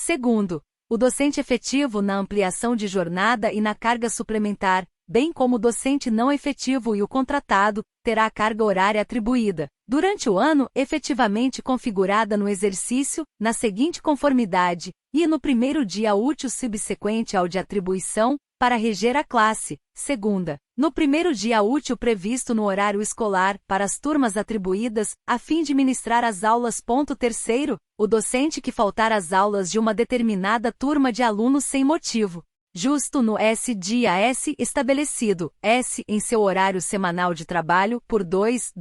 Segundo, o docente efetivo na ampliação de jornada e na carga suplementar, bem como o docente não efetivo e o contratado, terá a carga horária atribuída, durante o ano, efetivamente configurada no exercício, na seguinte conformidade, e no primeiro dia útil subsequente ao de atribuição, para reger a classe, segunda, no primeiro dia útil previsto no horário escolar, para as turmas atribuídas, a fim de ministrar as aulas. Terceiro, o docente que faltar às aulas de uma determinada turma de alunos sem motivo justo no dia S estabelecido, S em seu horário semanal de trabalho, por 2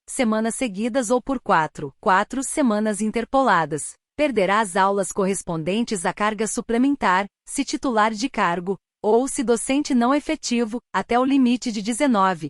semanas seguidas ou por 4 semanas interpoladas, perderá as aulas correspondentes à carga suplementar, se titular de cargo, ou se docente não efetivo, até o limite de 19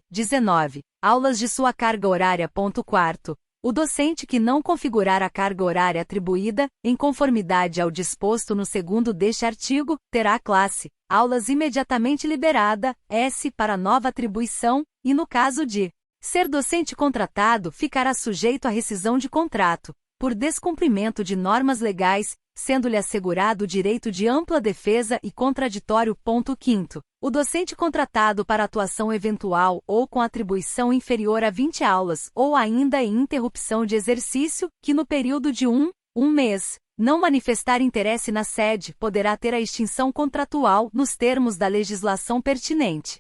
aulas de sua carga horária. Quarto, o docente que não configurar a carga horária atribuída, em conformidade ao disposto no segundo deste artigo, terá a classe, aulas imediatamente liberada, S para nova atribuição, e no caso de ser docente contratado, ficará sujeito à rescisão de contrato, por descumprimento de normas legais, sendo-lhe assegurado o direito de ampla defesa e contraditório. Quinto, o docente contratado para atuação eventual ou com atribuição inferior a 20 aulas ou ainda em interrupção de exercício, que no período de um mês, não manifestar interesse na sede, poderá ter a extinção contratual nos termos da legislação pertinente.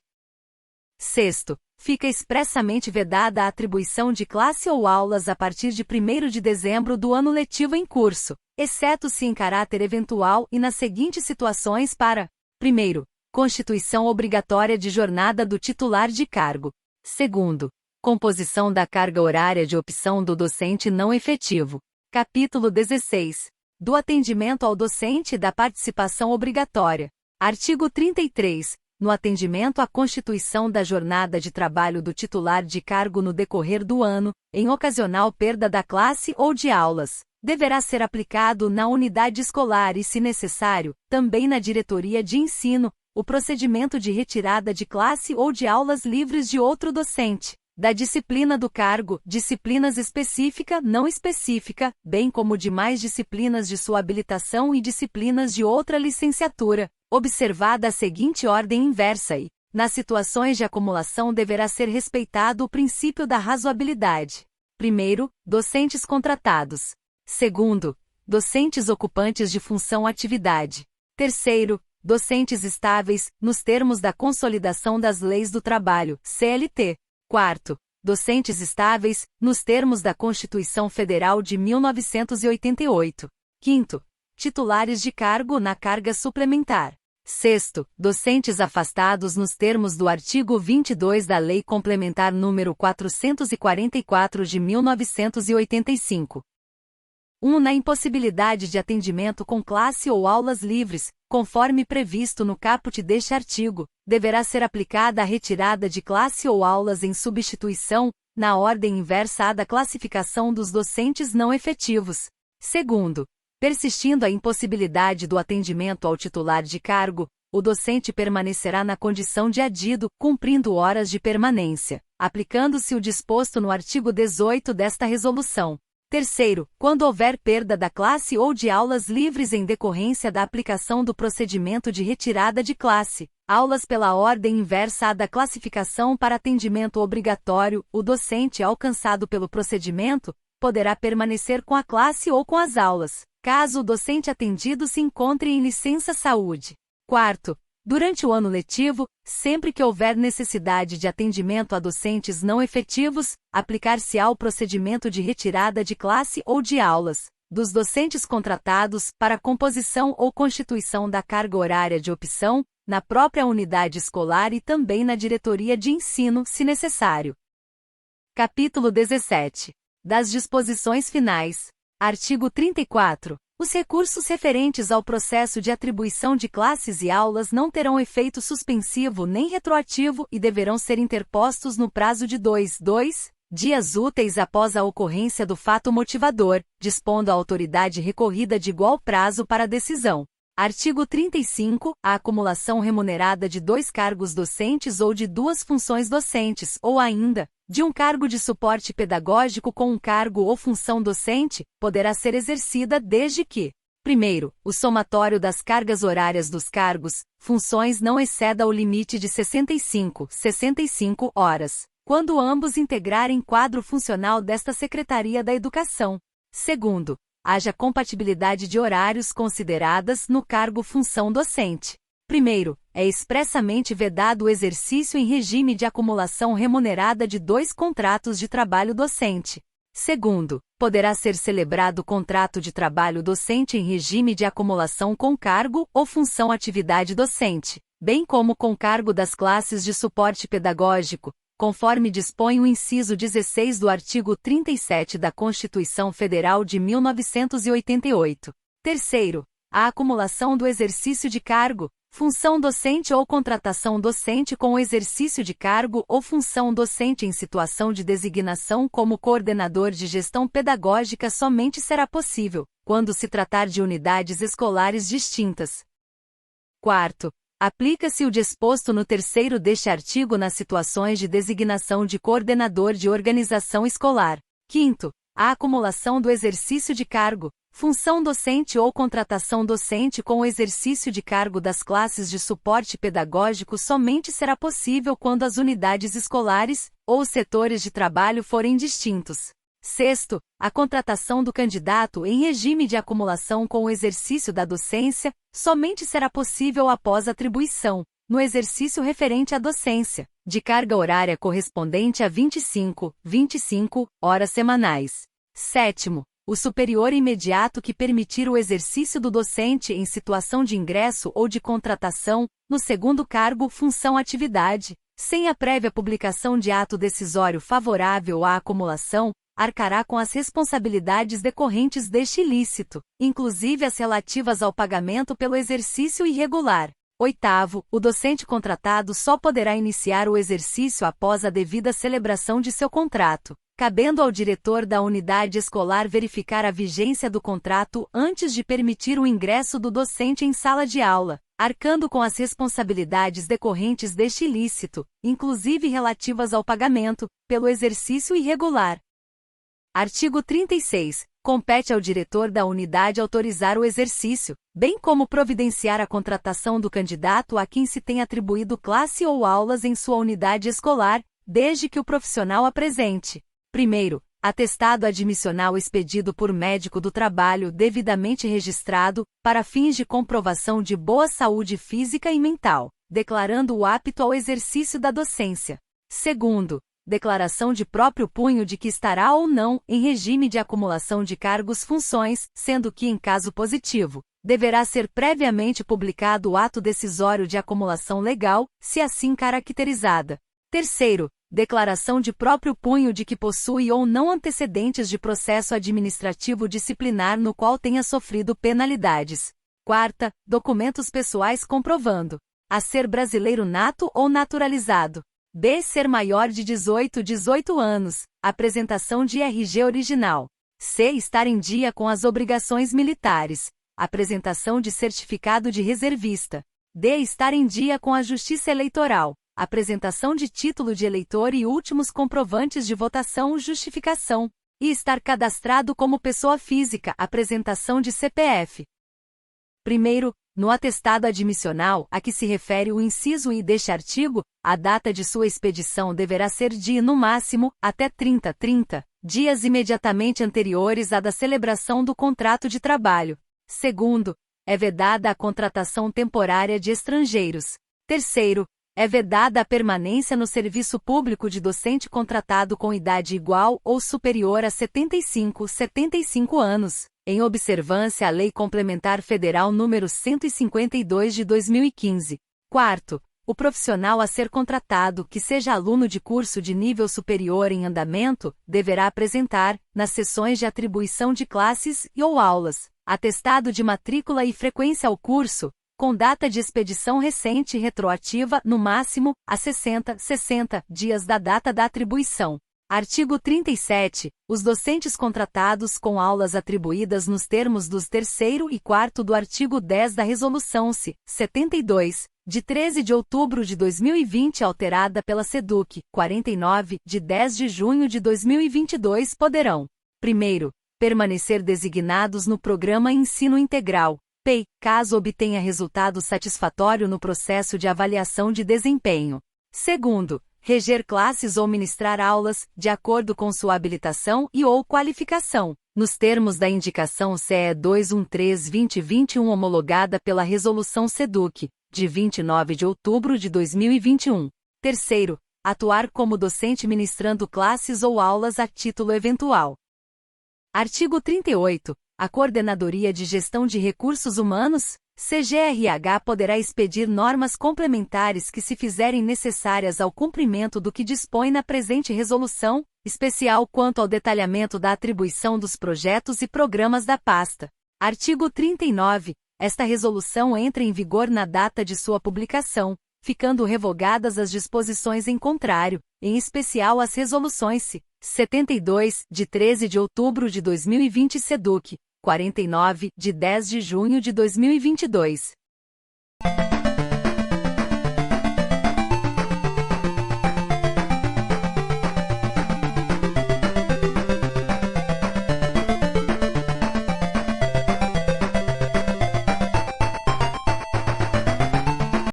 Sexto, fica expressamente vedada a atribuição de classe ou aulas a partir de 1º de dezembro do ano letivo em curso, exceto se em caráter eventual e nas seguintes situações para: primeiro, constituição obrigatória de jornada do titular de cargo. Segundo, composição da carga horária de opção do docente não efetivo. Capítulo 16. Do atendimento ao docente e da participação obrigatória. Artigo 33. No atendimento à constituição da jornada de trabalho do titular de cargo no decorrer do ano, em ocasional perda da classe ou de aulas, deverá ser aplicado na unidade escolar e, se necessário, também na diretoria de ensino, o procedimento de retirada de classe ou de aulas livres de outro docente, da disciplina do cargo, disciplinas específica, não específica, bem como demais disciplinas de sua habilitação e disciplinas de outra licenciatura, observada a seguinte ordem inversa e, nas situações de acumulação deverá ser respeitado o princípio da razoabilidade. Primeiro, docentes contratados. Segundo, docentes ocupantes de função-atividade. Terceiro, docentes estáveis, nos termos da Consolidação das Leis do Trabalho, CLT. Quarto, docentes estáveis, nos termos da Constituição Federal de 1988. Quinto, titulares de cargo na carga suplementar. Sexto, docentes afastados nos termos do artigo 22 da Lei Complementar nº 444 de 1985. 1. Na impossibilidade de atendimento com classe ou aulas livres, conforme previsto no caput deste artigo, deverá ser aplicada a retirada de classe ou aulas em substituição, na ordem inversa à da classificação dos docentes não efetivos. Segundo, persistindo a impossibilidade do atendimento ao titular de cargo, o docente permanecerá na condição de adido, cumprindo horas de permanência, aplicando-se o disposto no artigo 18 desta resolução. Terceiro, quando houver perda da classe ou de aulas livres em decorrência da aplicação do procedimento de retirada de classe, aulas pela ordem inversa à da classificação para atendimento obrigatório, o docente alcançado pelo procedimento, poderá permanecer com a classe ou com as aulas, caso o docente atendido se encontre em licença-saúde. Quarto, durante o ano letivo, sempre que houver necessidade de atendimento a docentes não efetivos, aplicar-se-á o procedimento de retirada de classe ou de aulas, dos docentes contratados, para composição ou constituição da carga horária de opção, na própria unidade escolar e também na diretoria de ensino, se necessário. Capítulo 17. Das disposições finais. Artigo 34. Os recursos referentes ao processo de atribuição de classes e aulas não terão efeito suspensivo nem retroativo e deverão ser interpostos no prazo de 2 dias úteis após a ocorrência do fato motivador, dispondo a autoridade recorrida de igual prazo para a decisão. Artigo 35. A acumulação remunerada de 2 cargos docentes ou de 2 funções docentes, ou ainda, de um cargo de suporte pedagógico com um cargo ou função docente, poderá ser exercida desde que Primeiro, o somatório das cargas horárias dos cargos, funções não exceda o limite de 65 horas, quando ambos integrarem quadro funcional desta Secretaria da Educação. Segundo, haja compatibilidade de horários consideradas no cargo função docente. Primeiro, é expressamente vedado o exercício em regime de acumulação remunerada de 2 contratos de trabalho docente. Segundo, poderá ser celebrado contrato de trabalho docente em regime de acumulação com cargo ou função atividade docente, bem como com cargo das classes de suporte pedagógico, conforme dispõe o inciso 16 do artigo 37 da Constituição Federal de 1988. Terceiro, a acumulação do exercício de cargo, função docente ou contratação docente com o exercício de cargo ou função docente em situação de designação como coordenador de gestão pedagógica somente será possível, quando se tratar de unidades escolares distintas. Quarto, aplica-se o disposto no terceiro deste artigo nas situações de designação de coordenador de organização escolar. Quinto, a acumulação do exercício de cargo, função docente ou contratação docente com o exercício de cargo das classes de suporte pedagógico somente será possível quando as unidades escolares ou os setores de trabalho forem distintos. Sexto, a contratação do candidato em regime de acumulação com o exercício da docência somente será possível após atribuição, no exercício referente à docência, de carga horária correspondente a 25 horas semanais. Sétimo, o superior imediato que permitir o exercício do docente em situação de ingresso ou de contratação, no segundo cargo função-atividade, sem a prévia publicação de ato decisório favorável à acumulação, arcará com as responsabilidades decorrentes deste ilícito, inclusive as relativas ao pagamento pelo exercício irregular. Oitavo, o docente contratado só poderá iniciar o exercício após a devida celebração de seu contrato, cabendo ao diretor da unidade escolar verificar a vigência do contrato antes de permitir o ingresso do docente em sala de aula, arcando com as responsabilidades decorrentes deste ilícito, inclusive relativas ao pagamento, pelo exercício irregular. Artigo 36. Compete ao diretor da unidade autorizar o exercício, bem como providenciar a contratação do candidato a quem se tem atribuído classe ou aulas em sua unidade escolar, desde que o profissional apresente: primeiro, atestado admissional expedido por médico do trabalho devidamente registrado, para fins de comprovação de boa saúde física e mental, declarando-o apto ao exercício da docência. Segundo, declaração de próprio punho de que estará ou não em regime de acumulação de cargos-funções, sendo que, em caso positivo, deverá ser previamente publicado o ato decisório de acumulação legal, se assim caracterizada. Terceiro, declaração de próprio punho de que possui ou não antecedentes de processo administrativo disciplinar no qual tenha sofrido penalidades. Quarta, documentos pessoais comprovando a ser brasileiro nato ou naturalizado. B. Ser maior de 18 anos, apresentação de RG original. C. Estar em dia com as obrigações militares, apresentação de certificado de reservista. D. Estar em dia com a Justiça Eleitoral, apresentação de título de eleitor e últimos comprovantes de votação ou justificação. E estar cadastrado como pessoa física, apresentação de CPF. Primeiro, no atestado admissional a que se refere o inciso I deste artigo, a data de sua expedição deverá ser de, no máximo, até 30 dias imediatamente anteriores à da celebração do contrato de trabalho. Segundo, é vedada a contratação temporária de estrangeiros. Terceiro, é vedada a permanência no serviço público de docente contratado com idade igual ou superior a 75 anos, em observância à Lei Complementar Federal nº 152 de 2015. Quarto, o profissional a ser contratado que seja aluno de curso de nível superior em andamento, deverá apresentar, nas sessões de atribuição de classes e ou aulas, atestado de matrícula e frequência ao curso, com data de expedição recente e retroativa, no máximo, a 60 dias da data da atribuição. Artigo 37. Os docentes contratados com aulas atribuídas nos termos dos 3º e 4º do artigo 10 da Resolução C. 72, de 13 de outubro de 2020 alterada pela SEDUC 49, de 10 de junho de 2022 poderão: primeiro, permanecer designados no Programa Ensino Integral, PEI, caso obtenha resultado satisfatório no processo de avaliação de desempenho. Segundo, reger classes ou ministrar aulas, de acordo com sua habilitação e/ou qualificação, nos termos da indicação CE 213/2021 homologada pela Resolução SEDUC, de 29 de outubro de 2021. Terceiro, atuar como docente ministrando classes ou aulas a título eventual. Artigo 38. A Coordenadoria de Gestão de Recursos Humanos, CGRH, poderá expedir normas complementares que se fizerem necessárias ao cumprimento do que dispõe na presente resolução, especial quanto ao detalhamento da atribuição dos projetos e programas da pasta. Artigo 39. Esta resolução entra em vigor na data de sua publicação, ficando revogadas as disposições em contrário, em especial as resoluções C. 72, de 13 de outubro de 2020 SEDUC, 49, de 10 de junho de 2022.